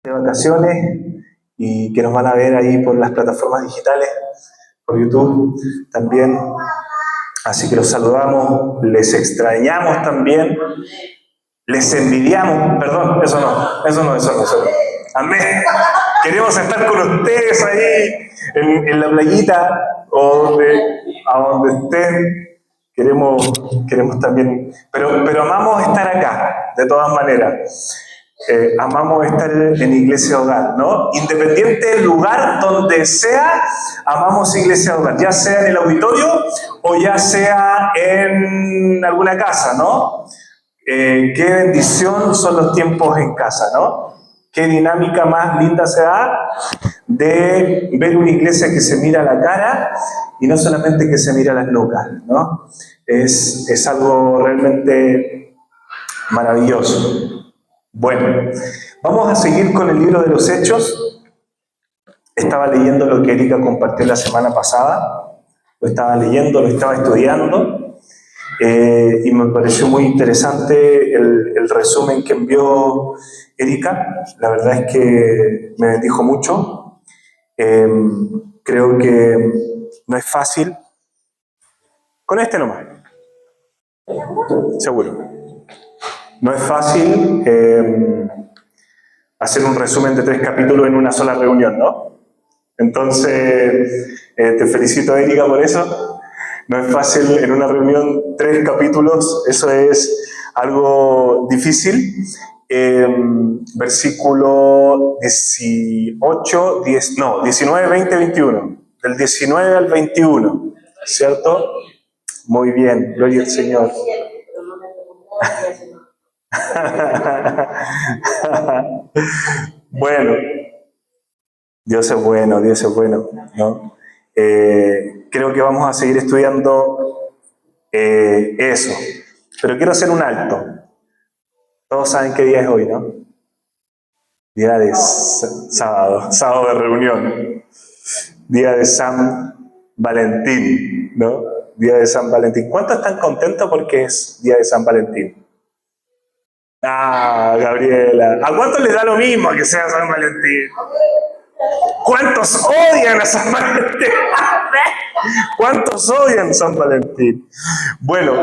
de vacaciones y que nos van a ver ahí por las plataformas digitales, por YouTube también. Así que los saludamos, les extrañamos también, les envidiamos, perdón, eso no. Amén. Queremos estar con ustedes ahí en la playita o a donde estén. Queremos también, pero amamos estar acá, de todas maneras. Amamos estar en Iglesia Hogar, ¿no? Independiente del lugar donde sea, amamos Iglesia Hogar, ya sea en el auditorio o ya sea en alguna casa, ¿no? Qué bendición son los tiempos en casa, ¿no? Qué dinámica más linda se da de ver una iglesia que se mira a la cara y no solamente que se mira a las nucas, ¿no? Es algo realmente maravilloso. Bueno, vamos a seguir con el libro de los Hechos. Estaba leyendo lo que Erika compartió la semana pasada. Lo estaba leyendo, lo estaba estudiando. Y me pareció muy interesante el resumen que envió Erika. La verdad es que me bendijo mucho. Creo que no es fácil. Con este nomás, seguro. No es fácil hacer un resumen de 3 capítulos en una sola reunión, ¿no? Entonces, te felicito, Erika, por eso. No es fácil en una reunión 3 capítulos, eso es algo difícil. Versículo 18, 10, no, 19, 20, 21. Del 19 al 21, ¿cierto? Muy bien, gloria al Señor. Bueno, Dios es bueno, ¿no? Creo que vamos a seguir estudiando eso, pero quiero hacer un alto. Todos saben qué día es hoy, ¿no? Día de sábado de reunión, día de San Valentín, ¿no? Día de San Valentín. ¿Cuántos están contentos porque es día de San Valentín? Ah, Gabriela. ¿A cuántos les da lo mismo que sea San Valentín? ¿Cuántos odian a San Valentín? ¿Cuántos odian San Valentín? Bueno.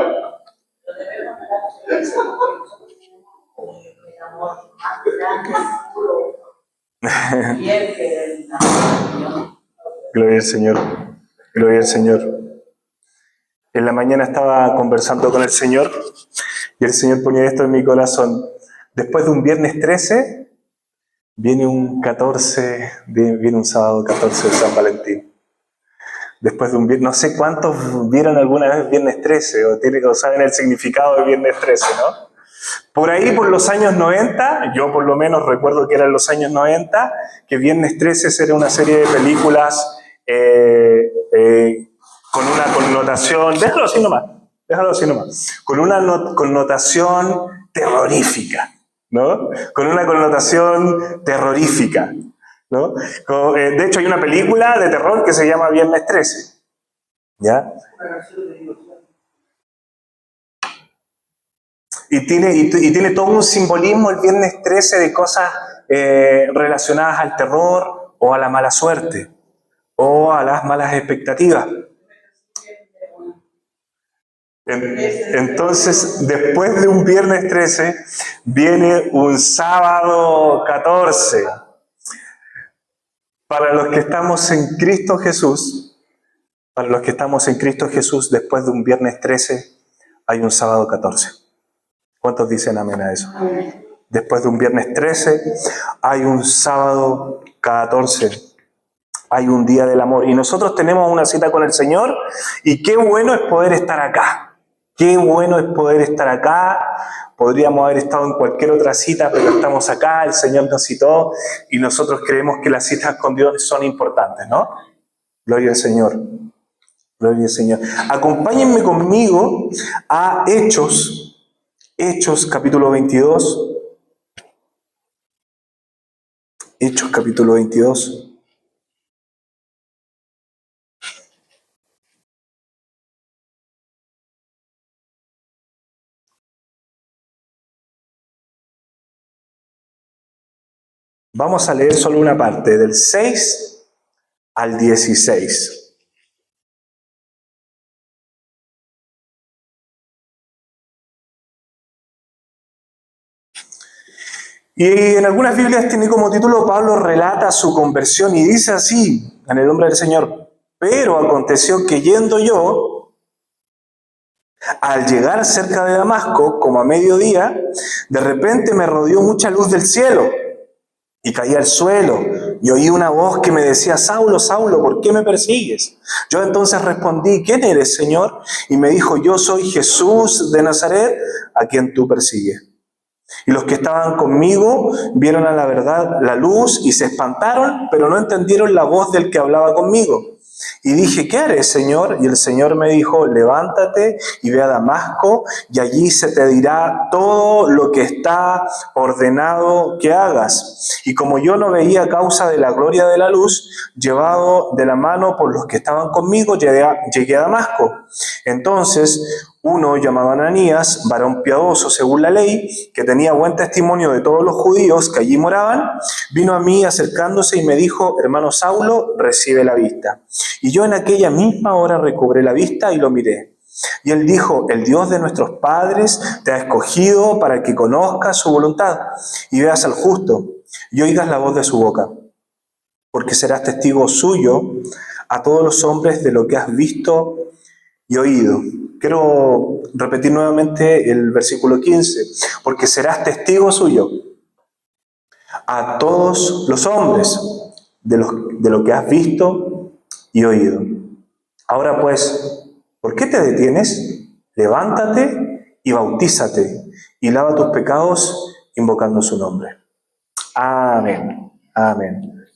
Gloria al Señor. Gloria al Señor. En la mañana estaba conversando con el Señor y el Señor ponía esto en mi corazón. Después de un viernes 13, viene un 14, viene un sábado 14 de San Valentín. Después de un viernes, no sé cuántos vieron alguna vez viernes 13 o saben el significado de viernes 13, ¿no? Por ahí, por los años 90, yo por lo menos recuerdo que eran los años 90, que Viernes 13 era una serie de películas con una connotación, déjalo así nomás, con una connotación terrorífica, ¿no? Con una connotación terrorífica, ¿no? De hecho, hay una película de terror que se llama Viernes 13, ¿ya? Y tiene todo un simbolismo el viernes 13 de cosas relacionadas al terror o a la mala suerte o a las malas expectativas. Entonces, después de un viernes 13, viene un sábado 14. Para los que estamos en Cristo Jesús, después de un viernes 13, hay un sábado 14. ¿Cuántos dicen amén a eso? Después de un viernes 13, hay un sábado 14. Hay un día del amor. Y nosotros tenemos una cita con el Señor y qué bueno es poder estar acá. Qué bueno es poder estar acá. Podríamos haber estado en cualquier otra cita, pero estamos acá, el Señor nos citó y nosotros creemos que las citas con Dios son importantes, ¿no? Gloria al Señor. Gloria al Señor. Acompáñenme conmigo a Hechos capítulo 22. Hechos capítulo 22. Vamos a leer solo una parte, del 6 al 16. Y en algunas Biblias tiene como título Pablo relata su conversión y dice así, en el nombre del Señor: pero aconteció que yendo yo, al llegar cerca de Damasco, como a mediodía, de repente me rodeó mucha luz del cielo y caí al suelo y oí una voz que me decía: Saulo, Saulo, ¿por qué me persigues? Yo entonces respondí: ¿quién eres, Señor? Y me dijo: yo soy Jesús de Nazaret, a quien tú persigues. Y los que estaban conmigo vieron a la verdad la luz y se espantaron, pero no entendieron la voz del que hablaba conmigo. Y dije: ¿qué haré, Señor? Y el Señor me dijo: levántate y ve a Damasco, y allí se te dirá todo lo que está ordenado que hagas. Y como yo no veía causa de la gloria de la luz, llevado de la mano por los que estaban conmigo, llegué a Damasco. Entonces uno llamado Ananías, varón piadoso según la ley, que tenía buen testimonio de todos los judíos que allí moraban, vino a mí acercándose y me dijo: hermano Saulo, recibe la vista. Y yo en aquella misma hora recobré la vista y lo miré. Y él dijo: el Dios de nuestros padres te ha escogido para que conozcas su voluntad y veas al justo y oigas la voz de su boca, porque serás testigo suyo a todos los hombres de lo que has visto y oído. Quiero repetir nuevamente el versículo 15. Porque serás testigo suyo a todos los hombres de lo que has visto y oído. Ahora pues, ¿por qué te detienes? Levántate y bautízate y lava tus pecados invocando su nombre. Amén. Amén.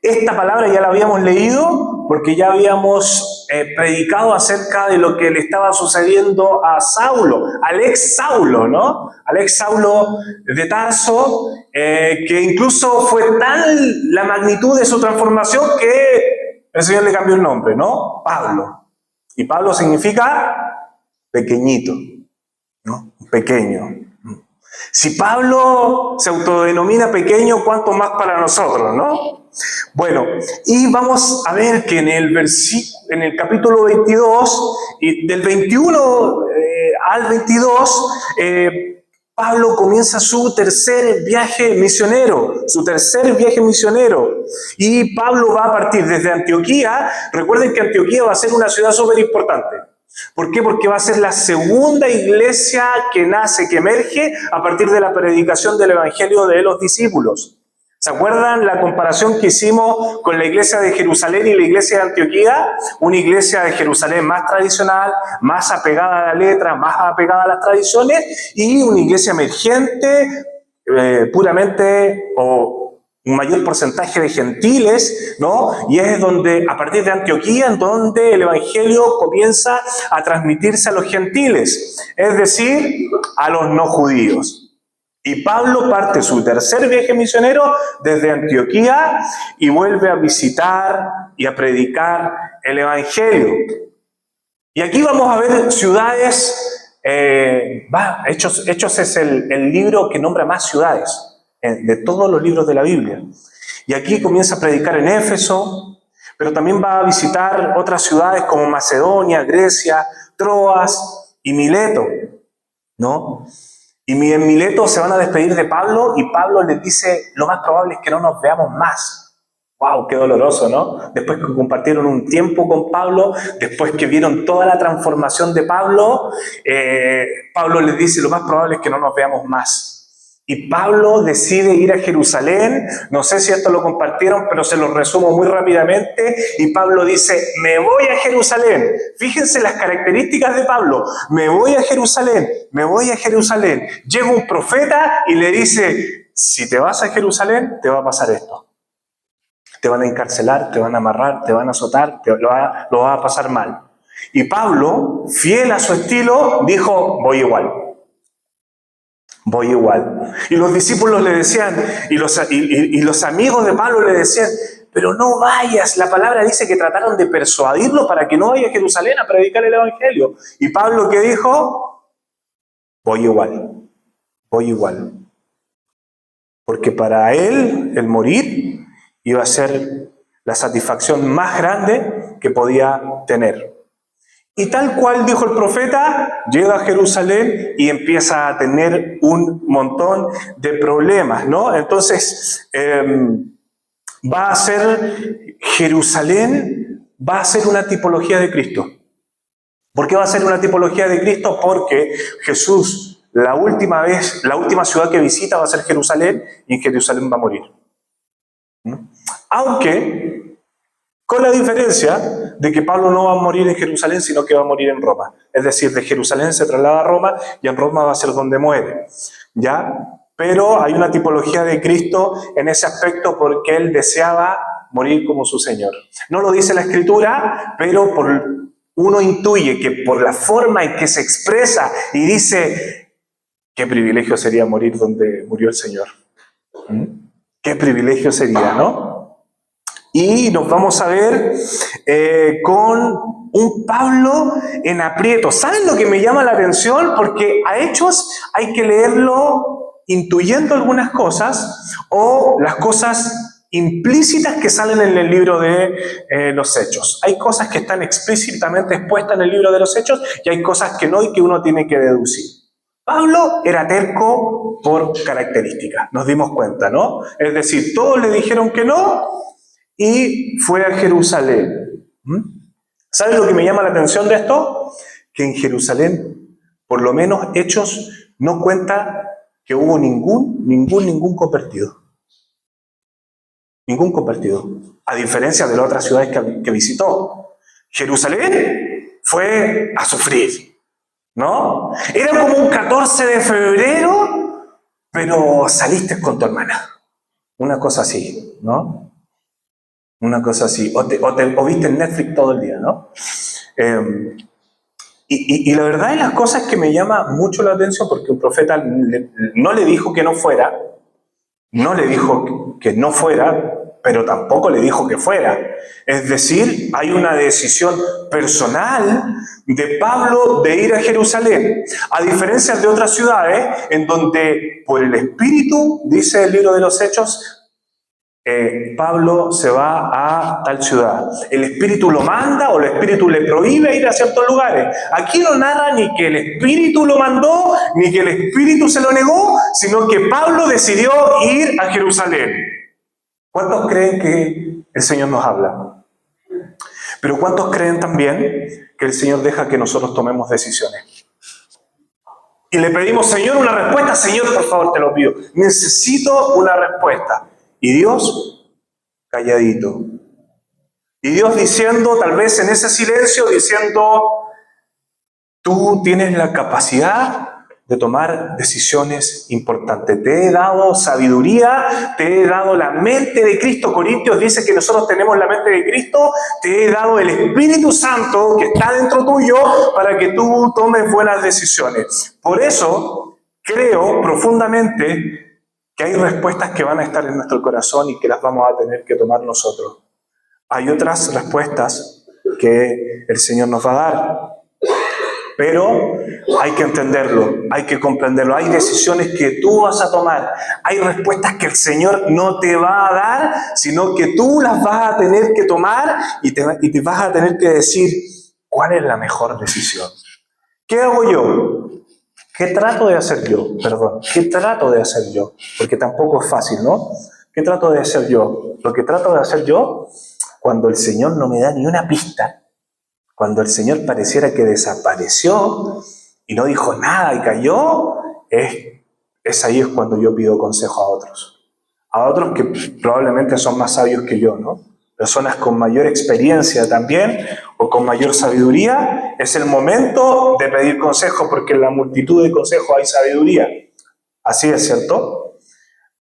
Esta palabra ya la habíamos leído porque ya habíamos predicado acerca de lo que le estaba sucediendo a Saulo, al ex Saulo, ¿no? Al ex Saulo de Tarso, que incluso fue tal la magnitud de su transformación que el Señor le cambió el nombre, ¿no? Pablo. Y Pablo significa pequeñito, ¿no? Pequeño. Si Pablo se autodenomina pequeño, ¿cuánto más para nosotros, no? Bueno, y vamos a ver que en el capítulo 22, y del 21 al 22, Pablo comienza su tercer viaje misionero, Y Pablo va a partir desde Antioquía. Recuerden que Antioquía va a ser una ciudad súper importante. ¿Por qué? Porque va a ser la segunda iglesia que nace, que emerge a partir de la predicación del Evangelio de los discípulos. ¿Se acuerdan la comparación que hicimos con la iglesia de Jerusalén y la iglesia de Antioquía? Una iglesia de Jerusalén más tradicional, más apegada a la letra, más apegada a las tradiciones, y una iglesia emergente, puramente o un mayor porcentaje de gentiles, ¿no? Y es donde, a partir de Antioquía, en donde el Evangelio comienza a transmitirse a los gentiles, es decir, a los no judíos. Y Pablo parte su tercer viaje misionero desde Antioquía y vuelve a visitar y a predicar el Evangelio. Y aquí vamos a ver ciudades, Hechos es el libro que nombra más ciudades de todos los libros de la Biblia. Y aquí comienza a predicar en Éfeso, pero también va a visitar otras ciudades como Macedonia, Grecia, Troas y Mileto, ¿no? Y en Mileto se van a despedir de Pablo y Pablo les dice: lo más probable es que no nos veamos más. ¡Wow! ¡Qué doloroso!, ¿no? Después que compartieron un tiempo con Pablo, después que vieron toda la transformación de Pablo, Pablo les dice: lo más probable es que no nos veamos más. Y Pablo decide ir a Jerusalén. No sé si esto lo compartieron, pero se lo resumo muy rápidamente. Y Pablo dice: me voy a Jerusalén. Fíjense las características de Pablo. Me voy a Jerusalén, me voy a Jerusalén. Llega un profeta y le dice: si te vas a Jerusalén, te va a pasar esto. Te van a encarcelar, te van a amarrar, te van a azotar, lo vas a pasar mal. Y Pablo, fiel a su estilo, dijo: voy igual. Voy igual. Y los discípulos le decían, y los amigos de Pablo le decían: pero no vayas. La palabra dice que trataron de persuadirlo para que no vaya a Jerusalén a predicar el Evangelio. Y Pablo, ¿qué dijo? Voy igual. Voy igual. porque para él el morir iba a ser la satisfacción más grande que podía tener. Y tal cual dijo el profeta, llega a Jerusalén y empieza a tener un montón de problemas, ¿no? Entonces, va a ser Jerusalén, va a ser una tipología de Cristo. ¿Por qué va a ser una tipología de Cristo? Porque Jesús, la última ciudad que visita va a ser Jerusalén, y en Jerusalén va a morir. Aunque, con la diferencia de que Pablo no va a morir en Jerusalén, sino que va a morir en Roma. Es decir, de Jerusalén se traslada a Roma, y en Roma va a ser donde muere. ¿Ya? Pero hay una tipología de Cristo en ese aspecto, porque él deseaba morir como su Señor. No lo dice la Escritura, pero uno intuye que por la forma en que se expresa y dice, qué privilegio sería morir donde murió el Señor. Qué privilegio sería, ¿no? Y nos vamos a ver con un Pablo en aprieto. ¿Saben lo que me llama la atención? Porque a Hechos hay que leerlo intuyendo algunas cosas, o las cosas implícitas que salen en el libro de los Hechos. Hay cosas que están explícitamente expuestas en el libro de los Hechos, y hay cosas que no, y que uno tiene que deducir. Pablo era terco por características, nos dimos cuenta, ¿no? Es decir, todos le dijeron que no, y fue a Jerusalén. ¿Sabes lo que me llama la atención de esto? Que en Jerusalén, por lo menos Hechos, no cuenta que hubo ningún convertido. Ningún convertido. A diferencia de las otras ciudades que visitó. Jerusalén fue a sufrir, ¿no? Era como un 14 de febrero, pero saliste con tu hermana. Una cosa así, ¿no? Una cosa así. O viste en Netflix todo el día, ¿no? Y la verdad de las cosas que me llama mucho la atención, porque un profeta no le dijo que no fuera, pero tampoco le dijo que fuera. Es decir, hay una decisión personal de Pablo de ir a Jerusalén, a diferencia de otras ciudades en donde por el Espíritu, dice el libro de los Hechos, Pablo se va a tal ciudad. El Espíritu lo manda, o el Espíritu le prohíbe ir a ciertos lugares. Aquí no narra ni que el Espíritu lo mandó, ni que el Espíritu se lo negó, sino que Pablo decidió ir a Jerusalén. ¿Cuántos creen que el Señor nos habla? Pero ¿cuántos creen también que el Señor deja que nosotros tomemos decisiones? Y le pedimos, Señor, una respuesta. Señor, por favor, te lo pido. Necesito una respuesta. Y Dios, calladito. Y Dios diciendo, tal vez en ese silencio, diciendo, tú tienes la capacidad de tomar decisiones importantes. Te he dado sabiduría, te he dado la mente de Cristo. Corintios dice que nosotros tenemos la mente de Cristo. Te he dado el Espíritu Santo que está dentro tuyo para que tú tomes buenas decisiones. Por eso creo profundamente que hay respuestas que van a estar en nuestro corazón y que las vamos a tener que tomar nosotros. Hay otras respuestas que el Señor nos va a dar, pero hay que entenderlo, hay que comprenderlo. Hay decisiones que tú vas a tomar, hay respuestas que el Señor no te va a dar, sino que tú las vas a tener que tomar, y te vas a tener que decir, ¿cuál es la mejor decisión? ¿Qué hago yo? ¿Qué trato de hacer yo? ¿Qué trato de hacer yo? Porque tampoco es fácil, ¿no? ¿Qué trato de hacer yo? Lo que trato de hacer yo, cuando el Señor no me da ni una pista, cuando el Señor pareciera que desapareció y no dijo nada y cayó, es ahí es cuando yo pido consejo a otros que probablemente son más sabios que yo, ¿no? Personas con mayor experiencia también, o con mayor sabiduría. Es el momento de pedir consejo, porque en la multitud de consejos hay sabiduría. Así es, ¿cierto?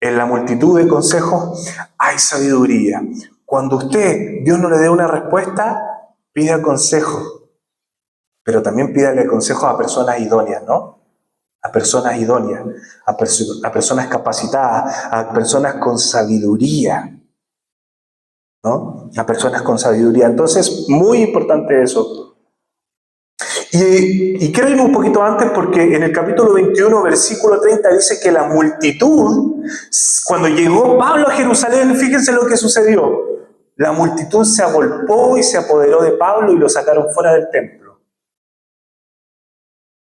En la multitud de consejos hay sabiduría. Cuando Dios no le dé una respuesta, pida consejo. Pero también pídale consejo a personas idóneas, ¿no? A personas idóneas, a personas capacitadas, a personas con sabiduría, ¿no? A personas con sabiduría. Entonces, muy importante eso. Y quiero irme un poquito antes porque en el capítulo 21, versículo 30 dice que la multitud, cuando llegó Pablo a Jerusalén, fíjense lo que sucedió. La multitud se agolpó y se apoderó de Pablo y lo sacaron fuera del templo.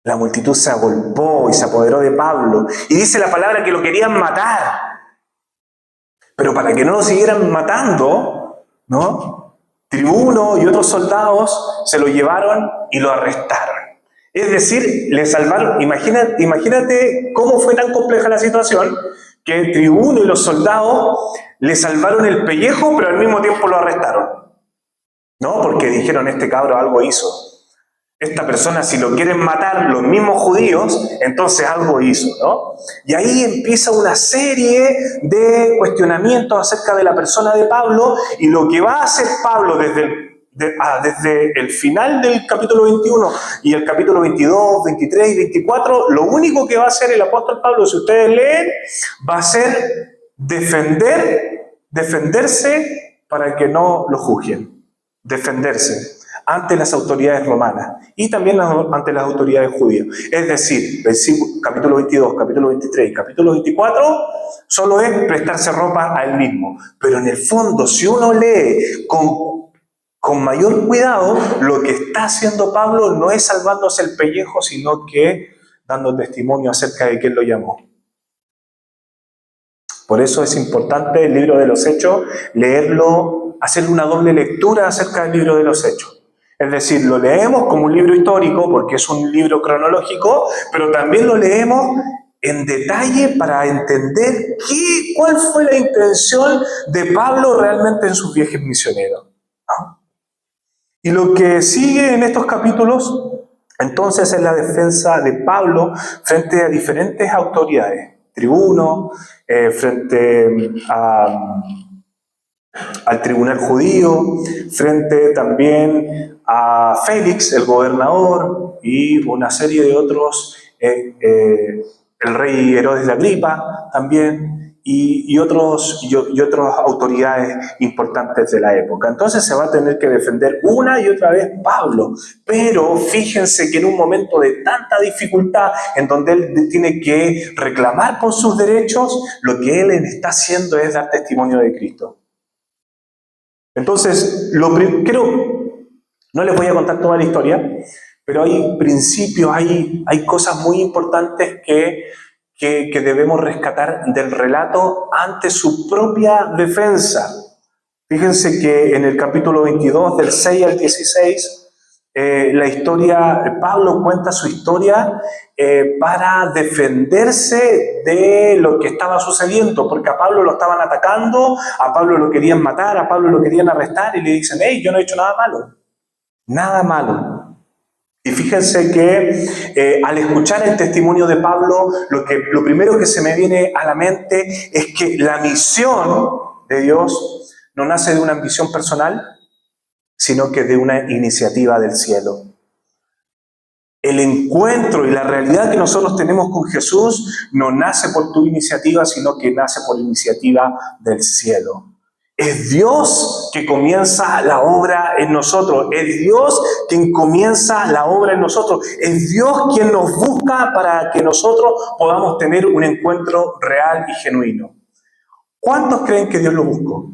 La multitud se agolpó y se apoderó de Pablo. Y dice la palabra que lo querían matar. Pero para que no lo siguieran matando, ¿no? Tribuno y otros soldados se lo llevaron y lo arrestaron. Es decir, le salvaron. Imagínate cómo fue tan compleja la situación que el tribuno y los soldados le salvaron el pellejo, pero al mismo tiempo lo arrestaron. ¿No? Porque dijeron, este cabro algo hizo. Esta persona, si lo quieren matar los mismos judíos, entonces algo hizo, ¿no? Y ahí empieza una serie de cuestionamientos acerca de la persona de Pablo, y lo que va a hacer Pablo desde el final del capítulo 21 y el capítulo 22, 23 y 24, lo único que va a hacer el apóstol Pablo, si ustedes leen, va a ser defenderse para que no lo juzguen. Defenderse ante las autoridades romanas y también ante las autoridades judías. Es decir, capítulo 22, capítulo 23 y capítulo 24 solo es prestarse ropa a él mismo. Pero en el fondo, si uno lee con mayor cuidado, lo que está haciendo Pablo no es salvándose el pellejo, sino que dando testimonio acerca de quién lo llamó. Por eso es importante el libro de los Hechos, leerlo, hacer una doble lectura acerca del libro de los Hechos. Es decir, lo leemos como un libro histórico, porque es un libro cronológico, pero también lo leemos en detalle para entender cuál fue la intención de Pablo realmente en sus viajes misioneros, ¿no? Y lo que sigue en estos capítulos, entonces, es la defensa de Pablo frente a diferentes autoridades. Tribuno, frente al tribunal judío, frente también a Félix, el gobernador, y una serie de otros, el rey Herodes de Agripa también, y otras autoridades importantes de la época. Entonces se va a tener que defender una y otra vez Pablo, pero fíjense que en un momento de tanta dificultad, en donde él tiene que reclamar por sus derechos, lo que él está haciendo es dar testimonio de Cristo. Entonces, no les voy a contar toda la historia, pero hay principios, hay cosas muy importantes que debemos rescatar del relato ante su propia defensa. Fíjense que en el capítulo 22, del 6 al 16, Pablo cuenta su historia para defenderse de lo que estaba sucediendo, porque a Pablo lo estaban atacando, a Pablo lo querían matar, a Pablo lo querían arrestar, y le dicen, hey, yo no he hecho nada malo, nada malo. Y fíjense que al escuchar el testimonio de Pablo, lo primero que se me viene a la mente es que la misión de Dios no nace de una ambición personal, sino que de una iniciativa del cielo. El encuentro y la realidad que nosotros tenemos con Jesús no nace por tu iniciativa, sino que nace por iniciativa del cielo. Es Dios que comienza la obra en nosotros. Es Dios quien comienza la obra en nosotros. Es Dios quien nos busca para que nosotros podamos tener un encuentro real y genuino. ¿Cuántos creen que Dios lo buscó?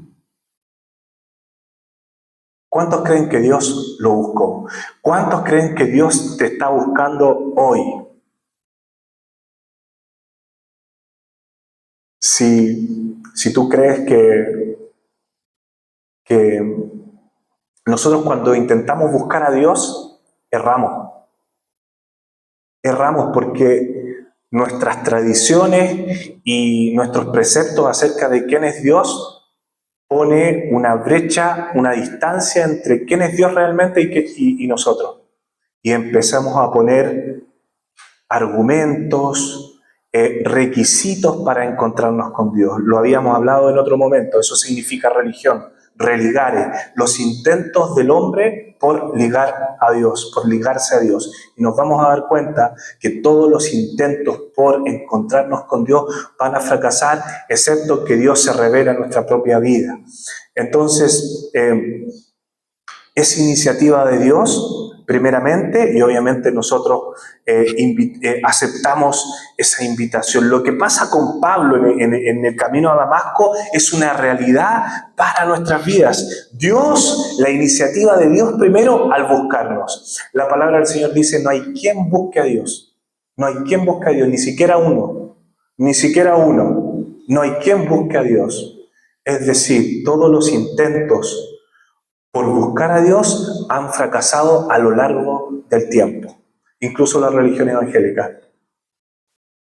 ¿Cuántos creen que Dios lo buscó? ¿Cuántos creen que Dios te está buscando hoy? Si tú crees que nosotros cuando intentamos buscar a Dios, erramos. Erramos porque nuestras tradiciones y nuestros preceptos acerca de quién es Dios pone una brecha, una distancia entre quién es Dios realmente y nosotros. Y empezamos a poner argumentos, requisitos para encontrarnos con Dios. Lo habíamos hablado en otro momento, eso significa religión, religare, los intentos del hombre por ligar a Dios, por ligarse a Dios. Y nos vamos a dar cuenta que todos los intentos por encontrarnos con Dios van a fracasar, excepto que Dios se revela en nuestra propia vida. Entonces, es iniciativa de Dios primeramente, y obviamente nosotros aceptamos esa invitación. Lo que pasa con Pablo en el camino a Damasco es una realidad para nuestras vidas. Dios, la iniciativa de Dios primero al buscarnos. La palabra del Señor dice, no hay quien busque a Dios. No hay quien busque a Dios, ni siquiera uno. Ni siquiera uno. No hay quien busque a Dios. Es decir, todos los intentos por buscar a Dios han fracasado a lo largo del tiempo, incluso la religión evangélica.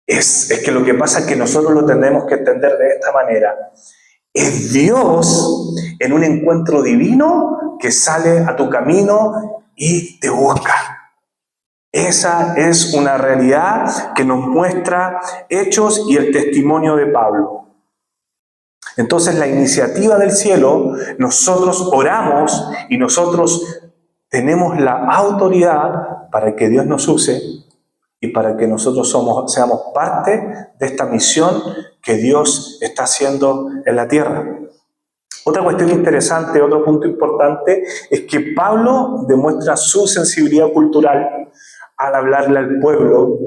Es que lo que pasa es que nosotros lo tenemos que entender de esta manera. Es Dios en un encuentro divino que sale a tu camino y te busca. Esa es una realidad que nos muestra Hechos y el testimonio de Pablo. Entonces la iniciativa del cielo, nosotros oramos y nosotros tenemos la autoridad para que Dios nos use y para que nosotros seamos parte de esta misión que Dios está haciendo en la tierra. Otra cuestión interesante, otro punto importante, es que Pablo demuestra su sensibilidad cultural al hablarle al pueblo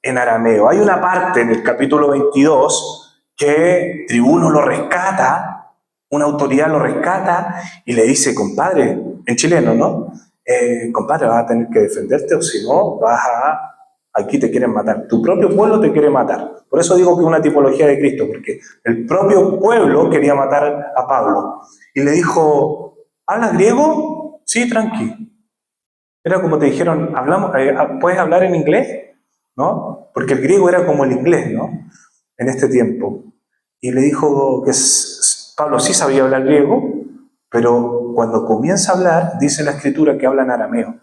en arameo. Hay una parte en el capítulo 22 que Tribuno lo rescata, una autoridad lo rescata y le dice, compadre, en chileno, ¿no? Compadre, vas a tener que defenderte o si no, aquí te quieren matar. Tu propio pueblo te quiere matar. Por eso digo que es una tipología de Cristo, porque el propio pueblo quería matar a Pablo. Y le dijo, ¿hablas griego? Sí, tranqui. Era como te dijeron, ¿puedes hablar en inglés? ¿No? Porque el griego era como el inglés, ¿no? En este tiempo. Y le dijo que Pablo sí sabía hablar griego, pero cuando comienza a hablar, dice la Escritura que habla en arameo.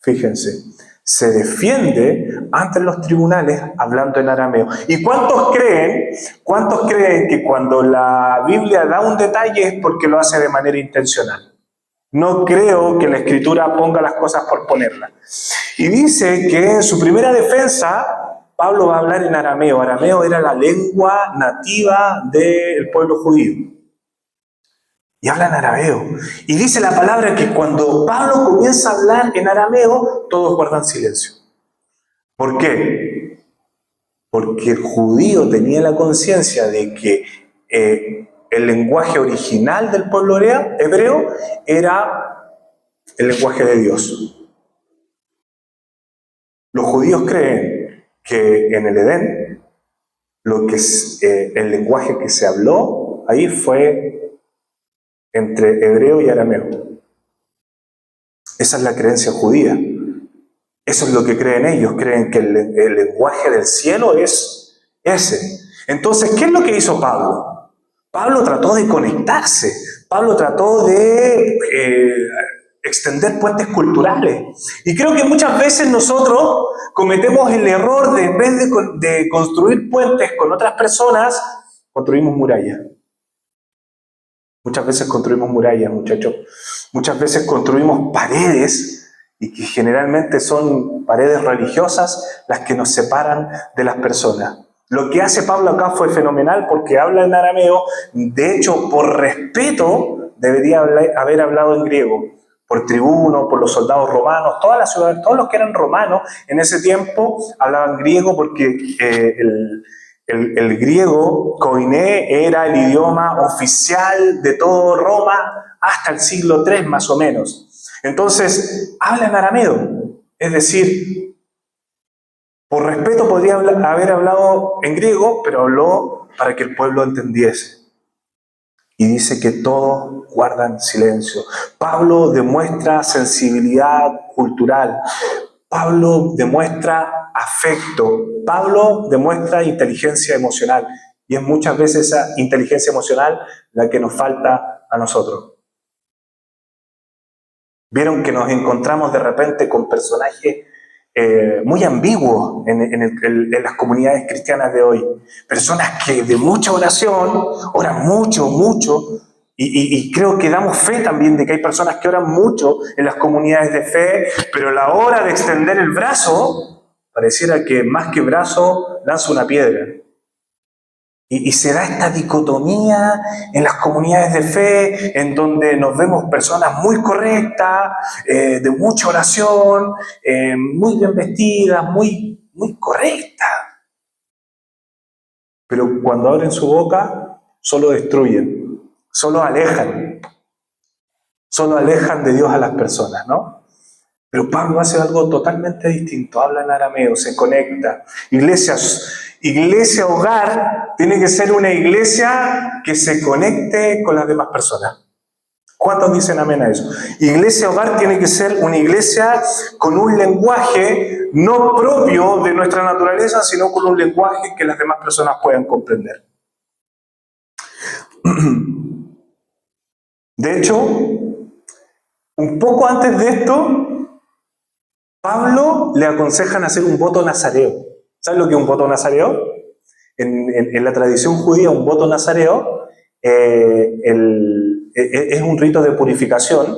Fíjense, se defiende ante los tribunales hablando en arameo. ¿Y cuántos creen que cuando la Biblia da un detalle es porque lo hace de manera intencional? No creo que la Escritura ponga las cosas por ponerlas. Y dice que en su primera defensa, Pablo va a hablar en arameo. Arameo era la lengua nativa del pueblo judío. Y habla en arameo. Y dice la palabra que cuando Pablo comienza a hablar en arameo, todos guardan silencio. ¿Por qué? Porque el judío tenía la conciencia de que el lenguaje original del pueblo hebreo era el lenguaje de Dios. Los judíos creen que en el Edén, el lenguaje que se habló ahí fue entre hebreo y arameo. Esa es la creencia judía. Eso es lo que creen ellos. Creen que el lenguaje del cielo es ese. Entonces, ¿qué es lo que hizo Pablo? Pablo trató de conectarse. Pablo trató de extender puentes culturales. Y creo que muchas veces nosotros cometemos el error de, en vez de construir puentes con otras personas, construimos murallas. Muchas veces construimos murallas, muchachos. Muchas veces construimos paredes, y que generalmente son paredes religiosas las que nos separan de las personas. Lo que hace Pablo acá fue fenomenal porque habla en arameo. De hecho, por respeto, debería haber hablado en griego. Por Tribuno, por los soldados romanos, todas las ciudades, todos los que eran romanos en ese tiempo hablaban griego porque el griego koiné era el idioma oficial de todo Roma hasta el siglo III más o menos. Entonces, habla en arameo. Es decir, por respeto podría haber hablado en griego, pero habló para que el pueblo entendiese. Y dice que todos guardan silencio. Pablo demuestra sensibilidad cultural. Pablo demuestra afecto. Pablo demuestra inteligencia emocional. Y es muchas veces esa inteligencia emocional la que nos falta a nosotros. Vieron que nos encontramos de repente con personajes muy ambiguos en las comunidades cristianas de hoy. Personas que de mucha oración, oran mucho, y creo que damos fe también de que hay personas que oran mucho en las comunidades de fe, pero a la hora de extender el brazo, pareciera que más que brazo lanza una piedra. Y se da esta dicotomía en las comunidades de fe, en donde nos vemos personas muy correctas, de mucha oración, muy bien vestidas, muy correctas. Pero cuando abren su boca, solo destruyen, solo alejan de Dios a las personas, ¿no? Pero Pablo hace algo totalmente distinto, habla en arameo, se conecta. Iglesia hogar tiene que ser una iglesia que se conecte con las demás personas. ¿Cuántos dicen amén a eso? Iglesia hogar tiene que ser una iglesia con un lenguaje no propio de nuestra naturaleza, sino con un lenguaje que las demás personas puedan comprender. De hecho, un poco antes de esto, Pablo le aconsejan hacer un voto nazareo. ¿Sabes lo que es un voto nazareo? En la tradición judía, un voto nazareo es un rito de purificación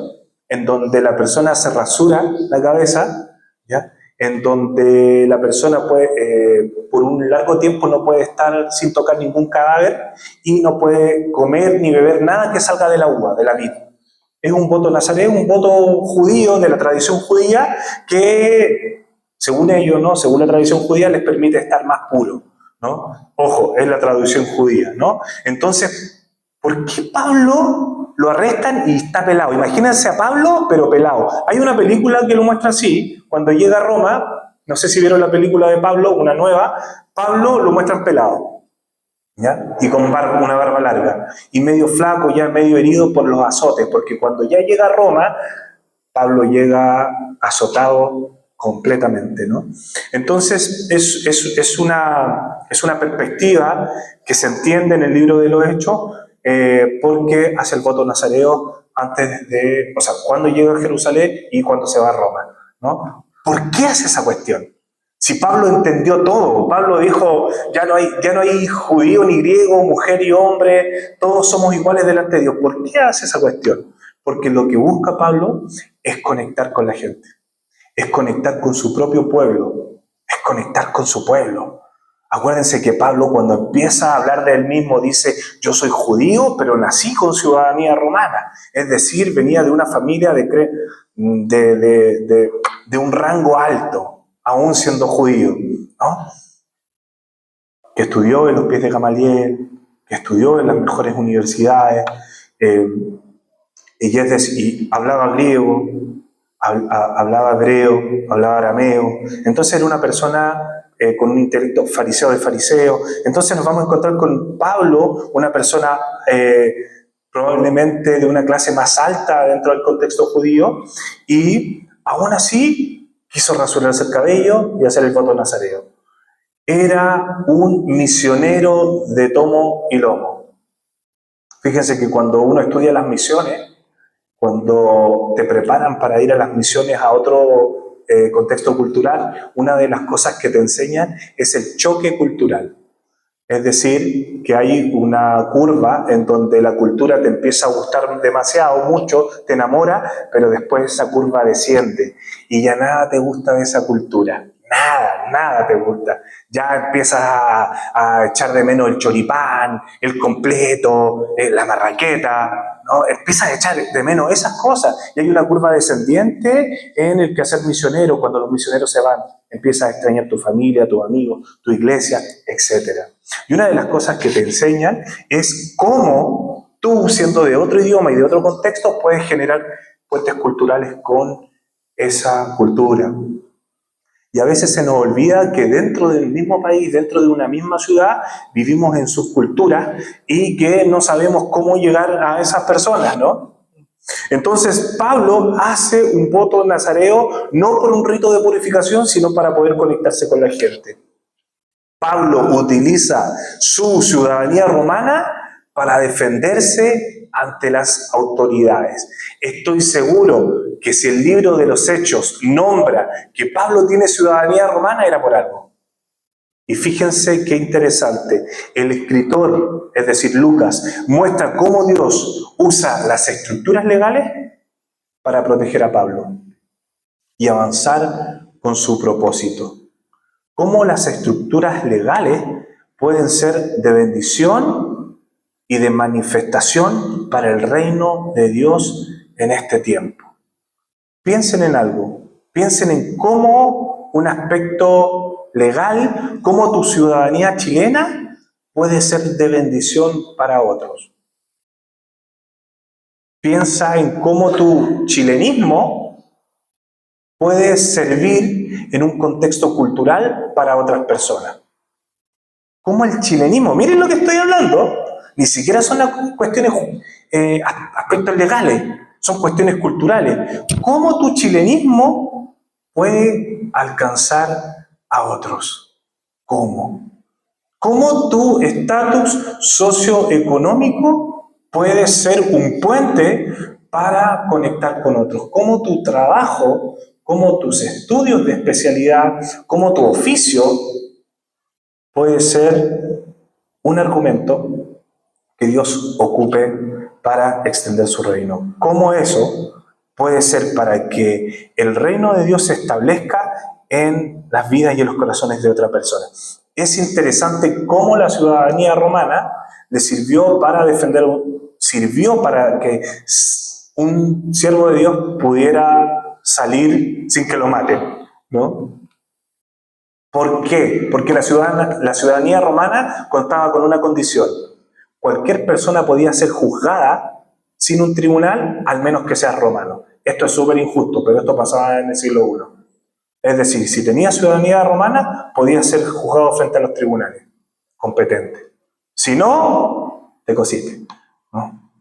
en donde la persona se rasura la cabeza, ¿ya? En donde la persona puede, por un largo tiempo no puede estar sin tocar ningún cadáver y no puede comer ni beber nada que salga de la uva, de la vid. Es un voto nazareo, un voto judío de la tradición judía que, según ellos, ¿no? Según la tradición judía, les permite estar más puro, ¿no? Ojo, es la tradición judía, ¿no? Entonces, ¿por qué Pablo lo arrestan y está pelado? Imagínense a Pablo, pero pelado. Hay una película que lo muestra así, cuando llega a Roma, no sé si vieron la película de Pablo, una nueva, Pablo lo muestran pelado, ¿ya? Y con una barba larga, y medio flaco, ya medio herido por los azotes, porque cuando ya llega a Roma, Pablo llega azotado completamente, ¿no? Entonces, es una perspectiva que se entiende en el libro de los Hechos, porque hace el voto nazareo antes de, o sea, cuando llega a Jerusalén y cuando se va a Roma, ¿no? ¿Por qué hace esa cuestión? Si Pablo entendió todo, Pablo dijo, ya no hay judío ni griego, mujer y hombre, todos somos iguales delante de Dios. ¿Por qué hace esa cuestión? Porque lo que busca Pablo es conectar con la gente, es conectar con su propio pueblo, es conectar con su pueblo. Acuérdense que Pablo, cuando empieza a hablar de él mismo, dice, yo soy judío, pero nací con ciudadanía romana. Es decir, venía de una familia de un rango alto, aún siendo judío, ¿no? Que estudió en los pies de Gamaliel, que estudió en las mejores universidades, y hablaba griego, hablaba hebreo, hablaba arameo. Entonces era una persona con un intelecto fariseo de fariseo. Entonces nos vamos a encontrar con Pablo, una persona probablemente de una clase más alta dentro del contexto judío, y aún así quiso rasurarse el cabello y hacer el voto nazareo. Era un misionero de tomo y lomo. Fíjense que cuando uno estudia las misiones, cuando te preparan para ir a las misiones a otro contexto cultural, una de las cosas que te enseñan es el choque cultural. Es decir, que hay una curva en donde la cultura te empieza a gustar demasiado, mucho, te enamora, pero después esa curva desciende y ya nada te gusta de esa cultura. Nada te gusta. Ya empiezas a echar de menos el choripán, el completo, la marraqueta, ¿no? Empiezas a echar de menos esas cosas. Y hay una curva descendiente en el quehacer misionero. Cuando los misioneros se van, empiezas a extrañar tu familia, tus amigos, tu iglesia, etc. Y una de las cosas que te enseñan es cómo tú, siendo de otro idioma y de otro contexto, puedes generar puentes culturales con esa cultura. Y a veces se nos olvida que dentro del mismo país, dentro de una misma ciudad, vivimos en subculturas y que no sabemos cómo llegar a esas personas, ¿no? Entonces Pablo hace un voto nazareo no por un rito de purificación, sino para poder conectarse con la gente. Pablo utiliza su ciudadanía romana para defenderse ante las autoridades. Estoy seguro que si el libro de los Hechos nombra que Pablo tiene ciudadanía romana, era por algo. Y fíjense qué interesante. El escritor, es decir, Lucas, muestra cómo Dios usa las estructuras legales para proteger a Pablo y avanzar con su propósito. Cómo las estructuras legales pueden ser de bendición y de manifestación para el reino de Dios en este tiempo. Piensen en algo, piensen en cómo un aspecto legal, cómo tu ciudadanía chilena puede ser de bendición para otros. Piensa en cómo tu chilenismo puede servir en un contexto cultural para otras personas. Cómo el chilenismo, miren lo que estoy hablando, ni siquiera son las cuestiones, aspectos legales, son cuestiones culturales. ¿Cómo tu chilenismo puede alcanzar a otros? ¿Cómo? ¿Cómo tu estatus socioeconómico puede ser un puente para conectar con otros? ¿Cómo tu trabajo, cómo tus estudios de especialidad, cómo tu oficio puede ser un argumento que Dios ocupe para extender su reino? ¿Cómo eso puede ser para que el reino de Dios se establezca en las vidas y en los corazones de otra persona? Es interesante cómo la ciudadanía romana le sirvió para sirvió para que un siervo de Dios pudiera salir sin que lo maten, ¿no? ¿Por qué? Porque la ciudadanía romana contaba con una condición. Cualquier persona podía ser juzgada sin un tribunal, al menos que sea romano. Esto es súper injusto, pero esto pasaba en el siglo I. Es decir, si tenías ciudadanía romana, podías ser juzgado frente a los tribunales competentes. Si no, te cosiste, ¿no?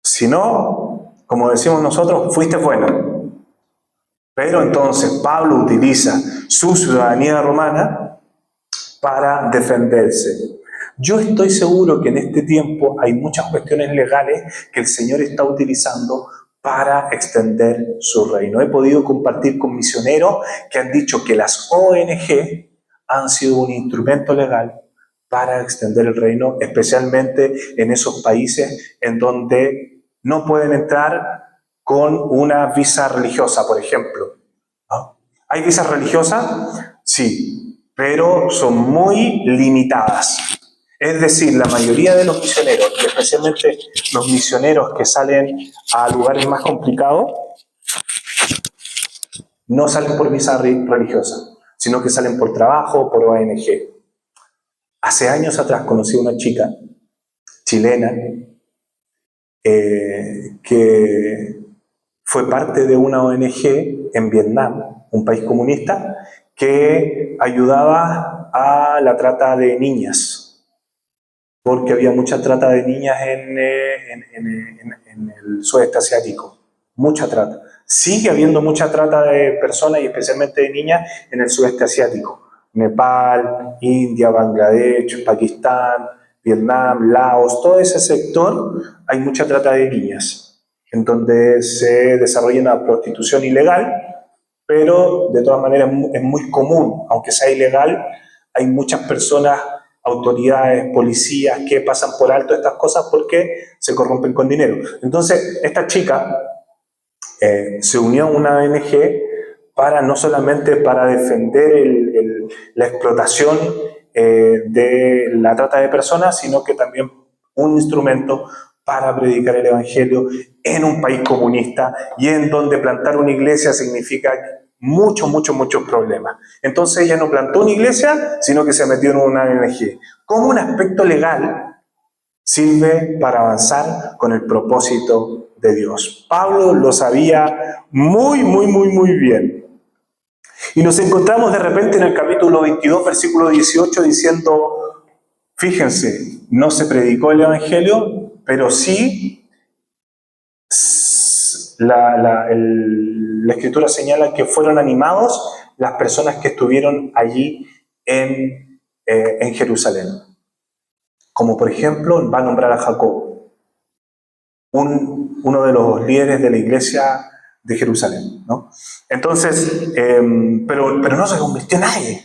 Si no, como decimos nosotros, fuiste bueno. Pero entonces Pablo utiliza su ciudadanía romana para defenderse. Yo estoy seguro que en este tiempo hay muchas cuestiones legales que el Señor está utilizando para extender su reino. He podido compartir con misioneros que han dicho que las ONG han sido un instrumento legal para extender el reino, especialmente en esos países en donde no pueden entrar con una visa religiosa, por ejemplo, ¿no? ¿Hay visas religiosas? Sí, pero son muy limitadas. Es decir, la mayoría de los misioneros, y especialmente los misioneros que salen a lugares más complicados, no salen por visa religiosa, sino que salen por trabajo, por ONG. Hace años atrás conocí a una chica chilena que fue parte de una ONG en Vietnam, un país comunista, que ayudaba a la trata de niñas, porque había mucha trata de niñas en el sudeste asiático, mucha trata. Sigue habiendo mucha trata de personas y especialmente de niñas en el sudeste asiático. Nepal, India, Bangladesh, Pakistán, Vietnam, Laos, todo ese sector hay mucha trata de niñas, en donde se desarrolla una prostitución ilegal, pero de todas maneras es muy común, aunque sea ilegal, hay muchas personas, autoridades, policías que pasan por alto estas cosas porque se corrompen con dinero. Entonces, esta chica se unió a una ONG para no solamente para defender la explotación de la trata de personas, sino que también un instrumento para predicar el Evangelio en un país comunista y en donde plantar una iglesia significa muchos problemas. Entonces ella no plantó una iglesia, sino que se metió en una ONG. Como un aspecto legal sirve para avanzar con el propósito de Dios. Pablo lo sabía muy bien. Y nos encontramos de repente en el capítulo 22, versículo 18, diciendo, fíjense, no se predicó el Evangelio, pero sí la Escritura señala que fueron animados las personas que estuvieron allí en Jerusalén. Como por ejemplo, va a nombrar a Jacob, uno de los líderes de la iglesia de Jerusalén, ¿no? Entonces, pero no se convirtió nadie.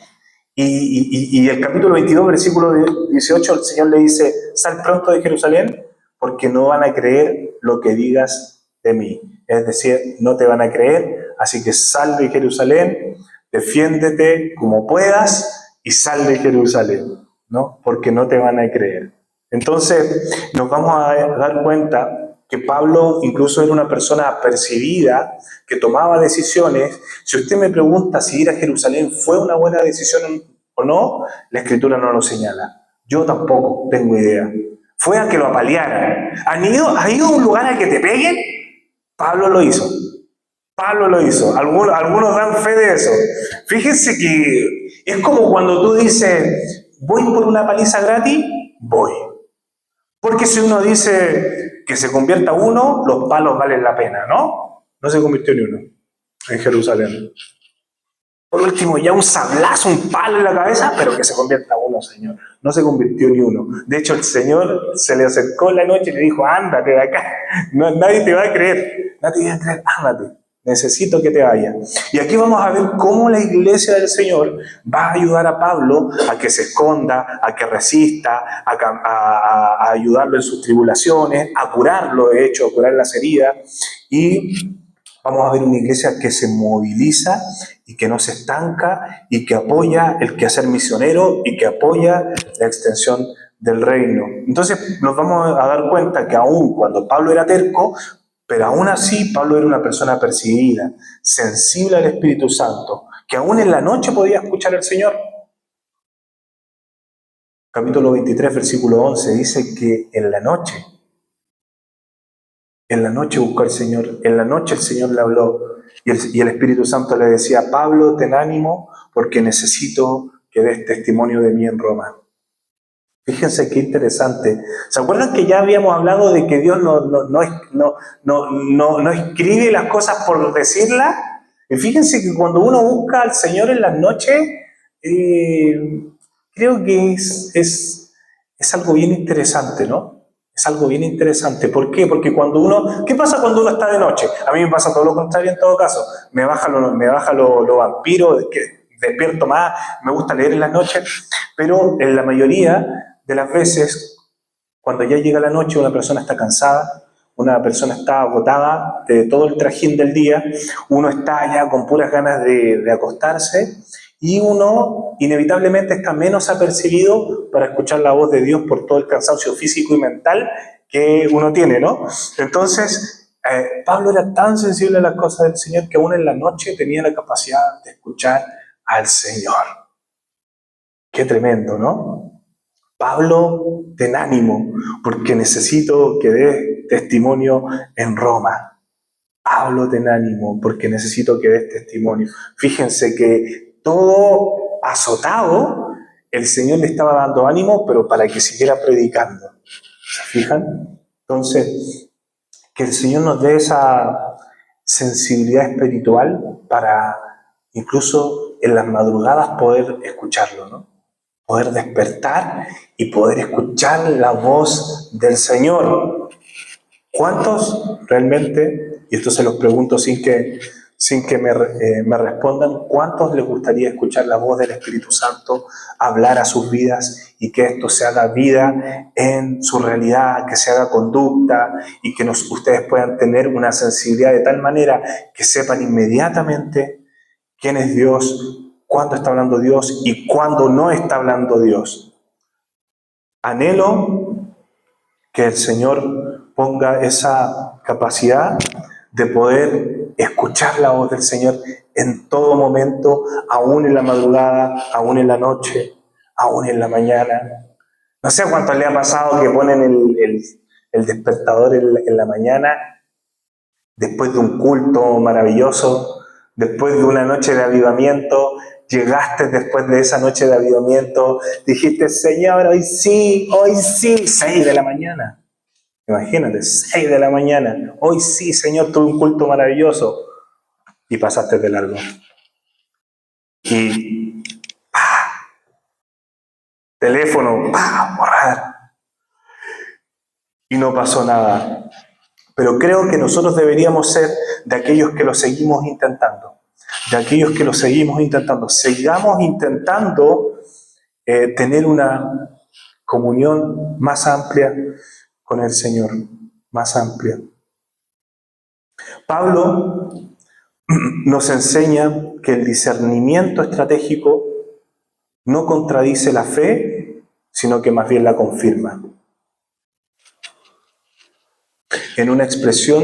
Y el capítulo 22, versículo 18, el Señor le dice, sal pronto de Jerusalén, porque no van a creer lo que digas de mí. Es decir, no te van a creer, así que sal de Jerusalén, defiéndete como puedas y sal de Jerusalén. ¿no? Porque no te van a creer. Entonces, nos vamos a dar cuenta que Pablo incluso era una persona apercibida, que tomaba decisiones. Si usted me pregunta si ir a Jerusalén fue una buena decisión o no, la Escritura no lo señala. Yo tampoco tengo idea. Fue a que lo apalearan. ¿Ha ido a un lugar a que te peguen? Pablo lo hizo. Pablo lo hizo. Algunos dan fe de eso. Fíjense que es como cuando tú dices, voy por una paliza gratis, voy. Porque si uno dice que se convierta uno, los palos valen la pena, ¿no? No se convirtió ni uno en Jerusalén. Por último, ya un sablazo, un palo en la cabeza, pero que se convierta uno, Señor. No se convirtió ni uno. De hecho, el Señor se le acercó en la noche y le dijo, ándate de acá. No, nadie te va a creer. Nadie te va a creer, ándate. Necesito que te vayas. Y aquí vamos a ver cómo la iglesia del Señor va a ayudar a Pablo a que se esconda, a que resista, a ayudarlo en sus tribulaciones, a curarlo, de hecho, a curar las heridas. Y vamos a ver una iglesia que se moviliza y que no se estanca y que apoya el quehacer misionero y que apoya la extensión del reino. Entonces nos vamos a dar cuenta que aún cuando Pablo era terco, pero aún así Pablo era una persona percibida, sensible al Espíritu Santo, que aún en la noche podía escuchar al Señor. Capítulo 23, versículo 11, dice que en la noche buscó al Señor, en la noche el Señor le habló y el Espíritu Santo le decía, Pablo, ten ánimo porque necesito que des testimonio de mí en Roma. Fíjense qué interesante. ¿Se acuerdan que ya habíamos hablado de que Dios no escribe las cosas por decirlas? Y fíjense que cuando uno busca al Señor en las noches, creo que es algo bien interesante, ¿no? Es algo bien interesante. ¿Por qué? Porque ¿qué pasa cuando uno está de noche? A mí me pasa todo lo contrario en todo caso. Me baja lo vampiro, que despierto más, me gusta leer en las noches, pero en la mayoría de las veces, cuando ya llega la noche, una persona está cansada, una persona está agotada de todo el trajín del día, uno está ya con puras ganas de acostarse y uno inevitablemente está menos apercibido para escuchar la voz de Dios por todo el cansancio físico y mental que uno tiene, ¿no? Entonces, Pablo era tan sensible a las cosas del Señor que aún en la noche tenía la capacidad de escuchar al Señor. Qué tremendo, ¿no? Pablo, ten ánimo, porque necesito que des testimonio en Roma. Pablo, ten ánimo, porque necesito que des testimonio. Fíjense que todo azotado, el Señor le estaba dando ánimo, pero para que siguiera predicando. ¿Se fijan? Entonces, que el Señor nos dé esa sensibilidad espiritual para incluso en las madrugadas poder escucharlo, ¿no? Poder despertar y poder escuchar la voz del Señor. ¿Cuántos realmente, y esto se los pregunto sin que me respondan, cuántos les gustaría escuchar la voz del Espíritu Santo hablar a sus vidas y que esto se haga vida en su realidad, que se haga conducta y que ustedes puedan tener una sensibilidad de tal manera que sepan inmediatamente quién es Dios, cuándo está hablando Dios y cuándo no está hablando Dios? Anhelo que el Señor ponga esa capacidad de poder escuchar la voz del Señor en todo momento, aún en la madrugada, aún en la noche, aún en la mañana. No sé a cuántos le ha pasado que ponen el despertador en la mañana, después de un culto maravilloso, después de una noche de avivamiento. Llegaste después de esa noche de avivamiento, dijiste, Señor, hoy sí, 6 de la mañana. Imagínate, 6 de la mañana. Hoy sí, Señor, tuve un culto maravilloso. Y pasaste de largo. Y teléfono, borrar. Y no pasó nada. Pero creo que nosotros deberíamos ser de aquellos que lo seguimos intentando. De aquellos que lo seguimos intentando. Sigamos intentando tener una comunión más amplia con el Señor. Más amplia. Pablo nos enseña que el discernimiento estratégico no contradice la fe sino que más bien la confirma. En una expresión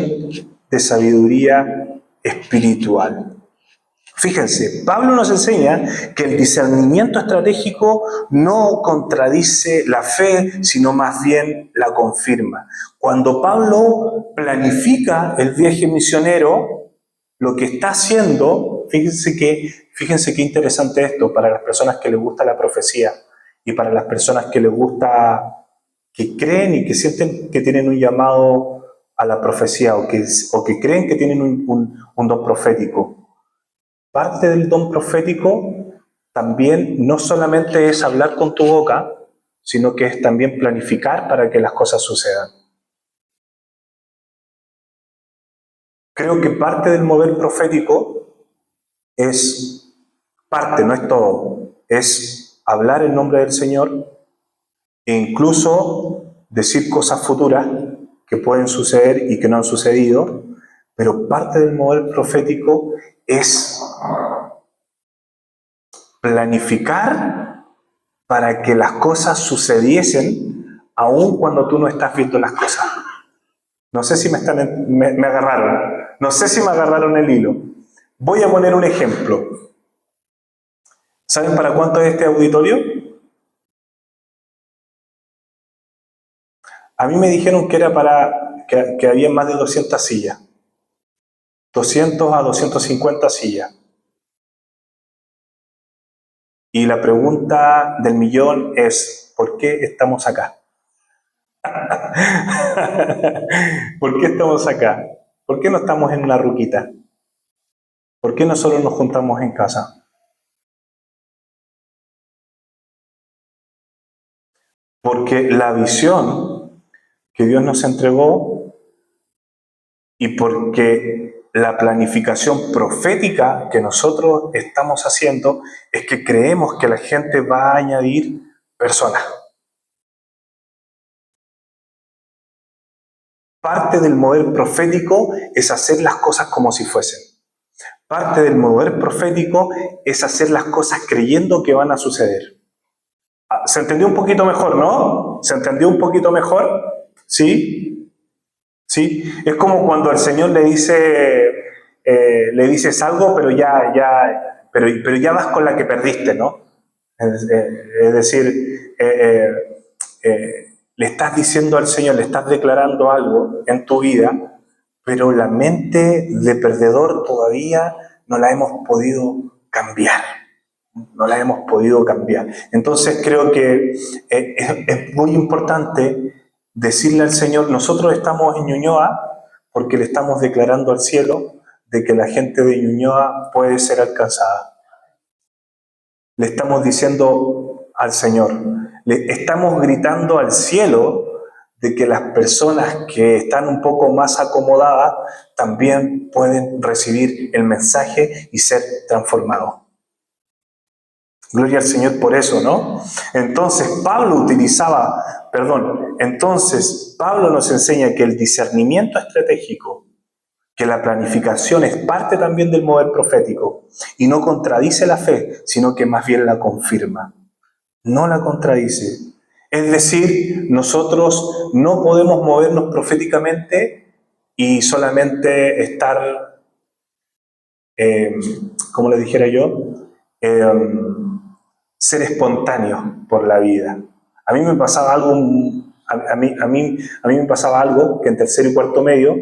de sabiduría espiritual. Fíjense, Pablo nos enseña que el discernimiento estratégico no contradice la fe, sino más bien la confirma. Cuando Pablo planifica el viaje misionero, lo que está haciendo, fíjense qué interesante esto para las personas que les gusta la profecía y para las personas que les gusta, que creen y que sienten que tienen un llamado a la profecía o que creen que tienen un don profético. Parte del don profético también no solamente es hablar con tu boca, sino que es también planificar para que las cosas sucedan. Creo que parte del mover profético es parte, no es todo, es hablar en nombre del Señor e incluso decir cosas futuras que pueden suceder y que no han sucedido, pero parte del mover profético es planificar para que las cosas sucediesen aun cuando tú no estás viendo las cosas. No sé si me agarraron. No sé si me agarraron el hilo. Voy a poner un ejemplo. ¿Saben para cuánto es este auditorio? A mí me dijeron que era que había más de 200 sillas. 200 a 250 sillas. Y la pregunta del millón es, ¿por qué estamos acá? ¿Por qué estamos acá? ¿Por qué no estamos en una ruquita? ¿Por qué nosotros nos juntamos en casa? Porque la visión que Dios nos entregó y porque la planificación profética que nosotros estamos haciendo es que creemos que la gente va a añadir personas. Parte del mover profético es hacer las cosas como si fuesen. Parte del mover profético es hacer las cosas creyendo que van a suceder. ¿Se entendió un poquito mejor, no? ¿Se entendió un poquito mejor? ¿Sí? ¿Sí? Es como cuando el Señor le dices algo, pero ya vas con la que perdiste, ¿no? Es decir, le estás diciendo al Señor, le estás declarando algo en tu vida, pero la mente de perdedor todavía no la hemos podido cambiar. No la hemos podido cambiar. Entonces creo que es muy importante decirle al Señor, nosotros estamos en Ñuñoa porque le estamos declarando al cielo de que la gente de Ñuñoa puede ser alcanzada. Le estamos diciendo al Señor, le estamos gritando al cielo de que las personas que están un poco más acomodadas también pueden recibir el mensaje y ser transformados. Gloria al Señor por eso, ¿no? Entonces Pablo nos enseña que el discernimiento estratégico, que la planificación es parte también del mover profético y no contradice la fe, sino que más bien la confirma. No la contradice. Es decir, nosotros no podemos movernos proféticamente y solamente estar, como le dijera yo, ser espontáneos por la vida. A mí me pasaba algo, a mí me pasaba algo que en tercero y cuarto medio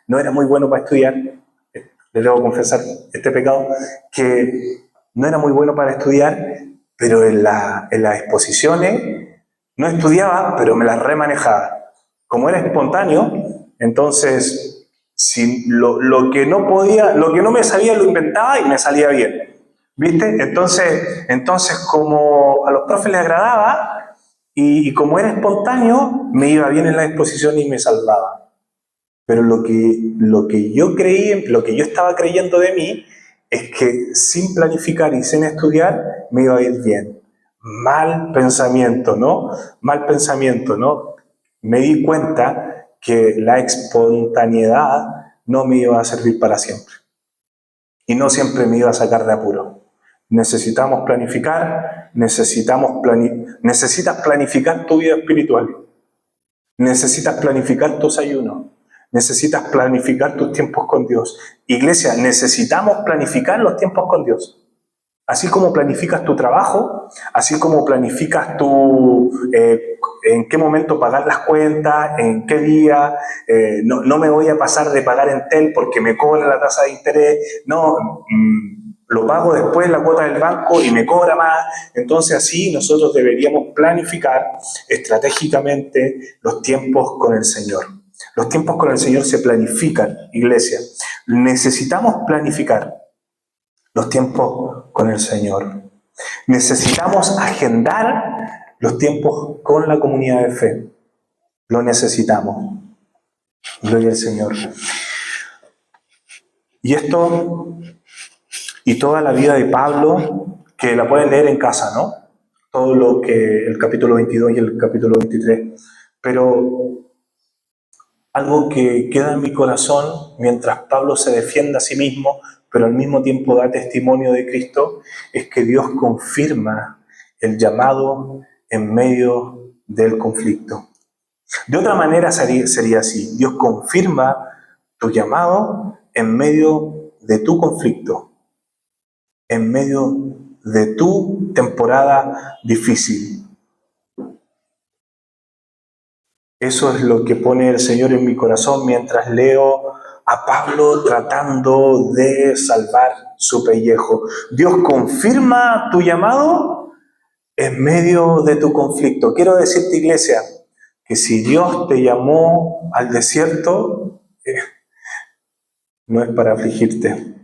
no era muy bueno para estudiar. Les debo confesar este pecado, que no era muy bueno para estudiar, pero en las exposiciones no estudiaba, pero me las remanejaba. Como era espontáneo, entonces si lo que no me sabía lo inventaba y me salía bien. ¿Viste? Entonces como a los profes les agradaba y como era espontáneo, me iba bien en la exposición y me salvaba. Pero lo que yo creí, lo que yo estaba creyendo de mí, es que sin planificar y sin estudiar me iba a ir bien. Mal pensamiento, ¿no? Mal pensamiento, ¿no? Me di cuenta que la espontaneidad no me iba a servir para siempre. Y no siempre me iba a sacar de apuro. Necesitamos planificar, necesitas planificar tu vida espiritual. Necesitas planificar tus ayunos. Necesitas planificar tus tiempos con Dios. Iglesia, necesitamos planificar los tiempos con Dios. Así como planificas tu trabajo, así como planificas en qué momento pagar las cuentas, en qué día, no me voy a pasar de pagar Entel porque me cobra la tasa de interés, no, lo pago después la cuota del banco y me cobra más. Entonces así nosotros deberíamos planificar estratégicamente los tiempos con el Señor. Los tiempos con el Señor se planifican, iglesia. Necesitamos planificar los tiempos con el Señor. Necesitamos agendar los tiempos con la comunidad de fe. Lo necesitamos. Gloria al Señor. Y esto, y toda la vida de Pablo, que la pueden leer en casa, ¿no? Todo lo que el capítulo 22 y el capítulo 23. Pero algo que queda en mi corazón mientras Pablo se defiende a sí mismo, pero al mismo tiempo da testimonio de Cristo, es que Dios confirma el llamado en medio del conflicto. De otra manera sería así: Dios confirma tu llamado en medio de tu conflicto, en medio de tu temporada difícil. Eso es lo que pone el Señor en mi corazón mientras leo a Pablo tratando de salvar su pellejo. Dios confirma tu llamado en medio de tu conflicto. Quiero decirte, iglesia, que si Dios te llamó al desierto, no es para afligirte,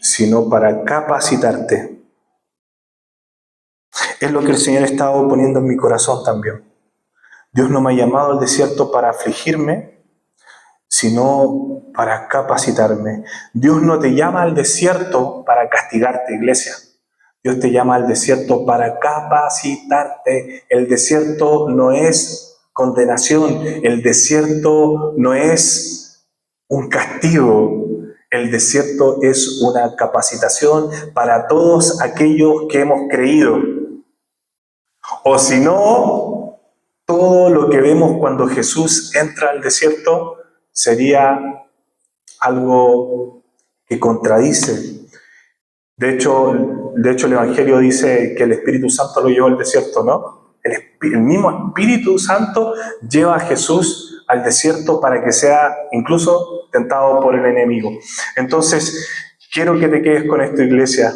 sino para capacitarte. Es lo que el Señor ha estado poniendo en mi corazón también. Dios no me ha llamado al desierto para afligirme, sino para capacitarme. Dios no te llama al desierto para castigarte, iglesia. Dios te llama al desierto para capacitarte. El desierto no es condenación, el desierto no es un castigo. El desierto es una capacitación para todos aquellos que hemos creído. O si no, todo lo que vemos cuando Jesús entra al desierto sería algo que contradice. De hecho, el Evangelio dice que el Espíritu Santo lo llevó al desierto, ¿no? El mismo Espíritu Santo lleva a Jesús al desierto para que sea incluso tentado por el enemigo. Entonces, quiero que te quedes con esto, iglesia.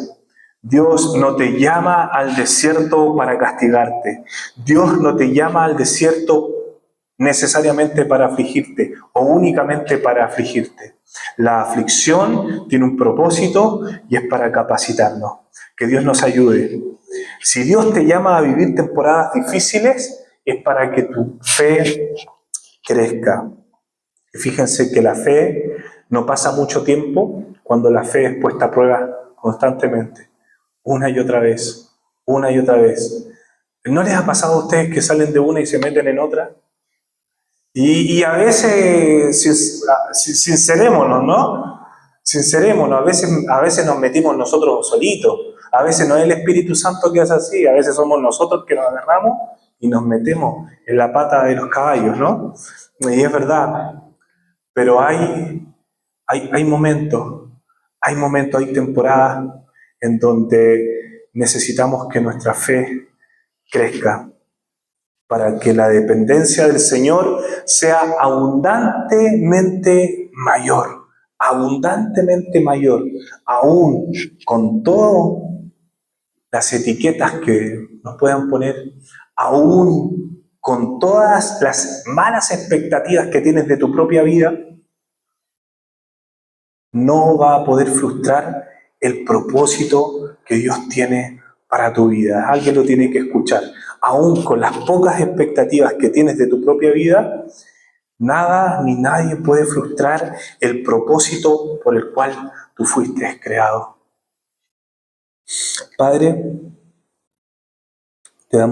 Dios no te llama al desierto para castigarte. Dios no te llama al desierto necesariamente para afligirte o únicamente para afligirte. La aflicción tiene un propósito y es para capacitarnos. Que Dios nos ayude. Si Dios te llama a vivir temporadas difíciles, es para que tu fe crezca. Fíjense que la fe no pasa mucho tiempo cuando la fe es puesta a prueba constantemente. Una y otra vez, una y otra vez. ¿No les ha pasado a ustedes que salen de una y se meten en otra? Y a veces, sincerémonos, ¿no? Sincerémonos, a veces nos metimos nosotros solitos, a veces no es el Espíritu Santo que hace así, a veces somos nosotros que nos agarramos y nos metemos en la pata de los caballos, ¿no? Y es verdad, pero hay momentos, hay temporadas en donde necesitamos que nuestra fe crezca para que la dependencia del Señor sea abundantemente mayor, aún con todas las etiquetas que nos puedan poner, aún con todas las malas expectativas que tienes de tu propia vida, no va a poder frustrar el propósito que Dios tiene para tu vida. Alguien lo tiene que escuchar. Aún con las pocas expectativas que tienes de tu propia vida, nada ni nadie puede frustrar el propósito por el cual tú fuiste creado. Padre,